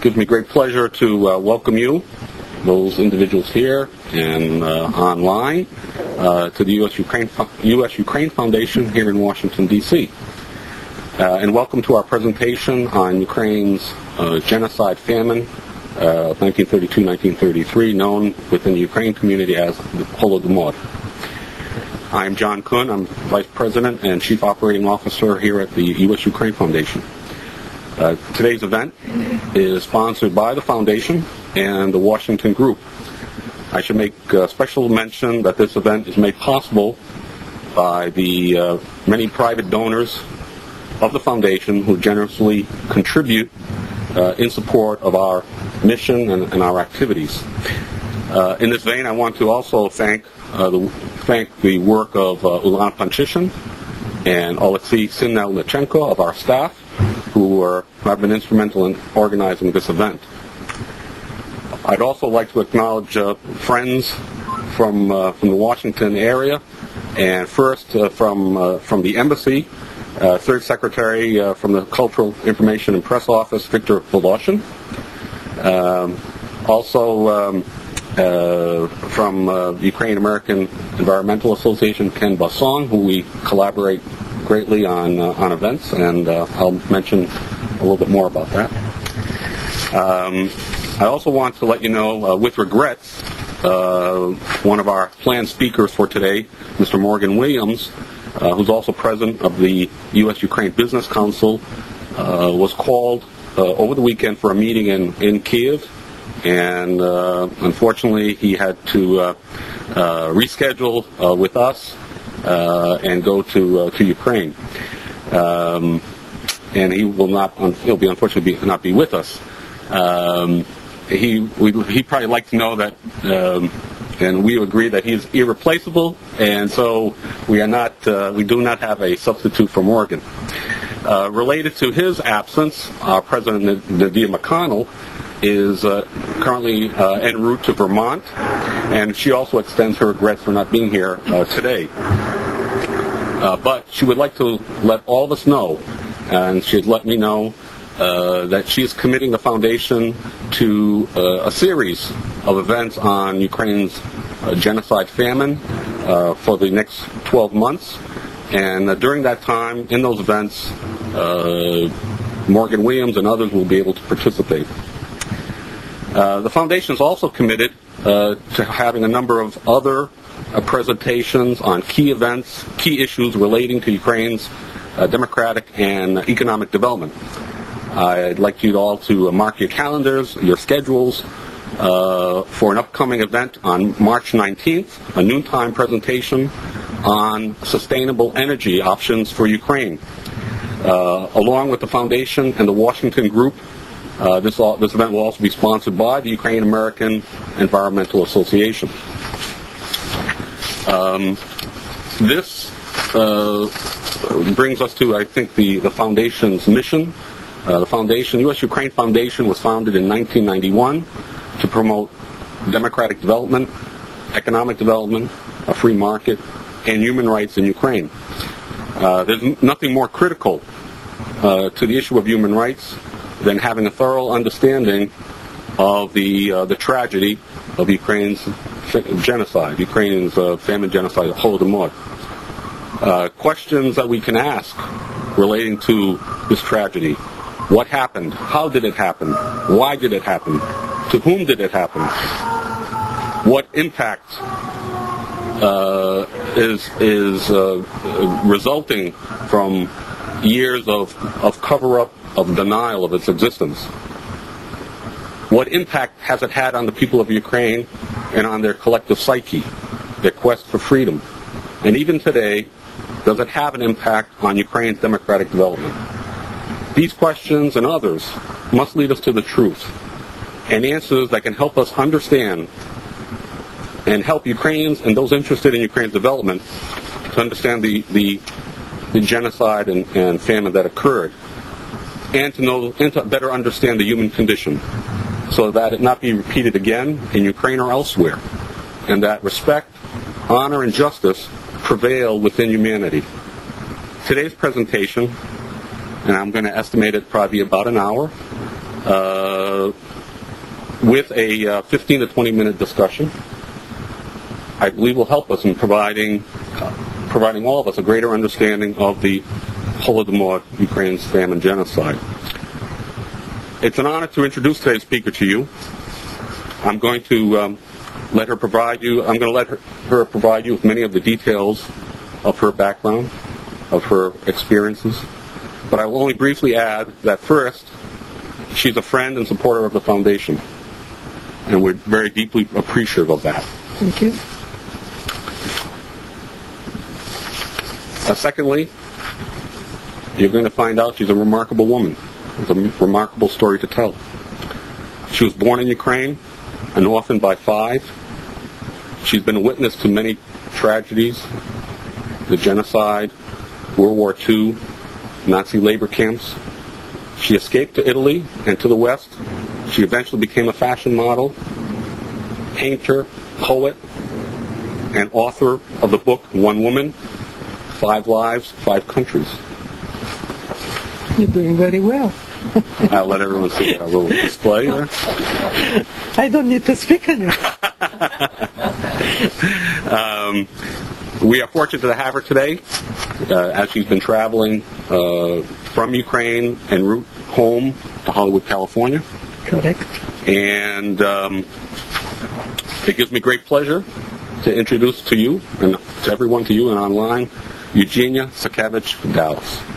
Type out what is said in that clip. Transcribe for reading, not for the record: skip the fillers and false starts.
gives me great pleasure to welcome you, those individuals here and online, to the U.S.-Ukraine Foundation here in Washington, D.C. And welcome to our presentation on Ukraine's genocide famine, 1932-1933, known within the Ukraine community as the Holodomor. I'm John Kuhn. I'm Vice President and Chief Operating Officer here at the U.S.-Ukraine Foundation. Today's event is sponsored by the Foundation and the Washington Group. I should make special mention that this event is made possible by the many private donors of the Foundation who generously contribute in support of our mission and our activities. In this vein, I want to also thank the work of Ulan Panchishin and Oleksiy Sinelnichenko of our staff, who have been instrumental in organizing this event. I'd also like to acknowledge friends from the Washington area, and first from the embassy, Third Secretary from the Cultural Information and Press Office, Victor Voloshin. Also from the Ukraine American Environmental Association, Ken Basson, who we collaborate greatly on events, and I'll mention a little bit more about that. I also want to let you know, with regrets, one of our planned speakers for today, Mr. Morgan Williams, who's also president of the U.S.-Ukraine Business Council, was called over the weekend for a meeting in Kiev, and unfortunately he had to reschedule with us and go to Ukraine, and he'll be unfortunately not be with us. He probably like to know that, and we agree that he's irreplaceable, and so we do not have a substitute for Morgan. Related to his absence, our President Nadia McConnell is currently en route to Vermont, and she also extends her regrets for not being here today. But she would like to let all of us know, and she'd let me know, that she is committing the Foundation to a series of events on Ukraine's genocide famine for the next 12 months. And during that time, in those events, Morgan Williams and others will be able to participate. The Foundation is also committed to having a number of other presentations on key events, key issues relating to Ukraine's democratic and economic development. I'd like you all to mark your calendars, your schedules, for an upcoming event on March 19th, a noontime presentation on sustainable energy options for Ukraine. Along with the Foundation and the Washington Group, this event will also be sponsored by the Ukraine American Environmental Association. This brings us to, I think, the Foundation's mission. The U.S.-Ukraine Foundation was founded in 1991 to promote democratic development, economic development, a free market, and human rights in Ukraine. There's nothing more critical to the issue of human rights than having a thorough understanding of the tragedy of Ukraine's genocide, Ukraine's famine genocide, Holodomor. Questions that we can ask relating to this tragedy: what happened? How did it happen? Why did it happen? To whom did it happen? What impact is resulting from years of cover-up, of denial of its existence? What impact has it had on the people of Ukraine and on their collective psyche, their quest for freedom? And even today, does it have an impact on Ukraine's democratic development? These questions and others must lead us to the truth and answers that can help us understand and help Ukrainians and those interested in Ukraine's development to understand the genocide and famine that occurred, and to better understand the human condition, so that it not be repeated again in Ukraine or elsewhere, and that respect, honor, and justice prevail within humanity. Today's presentation, and I'm going to estimate it probably about an hour, with a 15 to 20 minute discussion. I believe will help us in providing all of us a greater understanding of the Holodomor, Ukraine's famine genocide. It's an honor to introduce today's speaker to you. I'm going to let her provide you with many of the details of her background, of her experiences. But I will only briefly add that first, she's a friend and supporter of the foundation, and we're very deeply appreciative of that. Thank you. Secondly, you're going to find out she's a remarkable woman with a remarkable story to tell. She was born in Ukraine, an orphan by 5. She's been a witness to many tragedies, the genocide, World War II, Nazi labor camps. She escaped to Italy and to the West. She eventually became a fashion model, painter, poet, and author of the book One Woman, 5 Lives, 5 Countries. You're doing very well. I'll let everyone see that little display there. I don't need to speak anymore. We are fortunate to have her today, as she's been traveling from Ukraine en route home to Hollywood, California. Correct. And it gives me great pleasure to introduce to you and to everyone to you and online, Eugenia Dallas.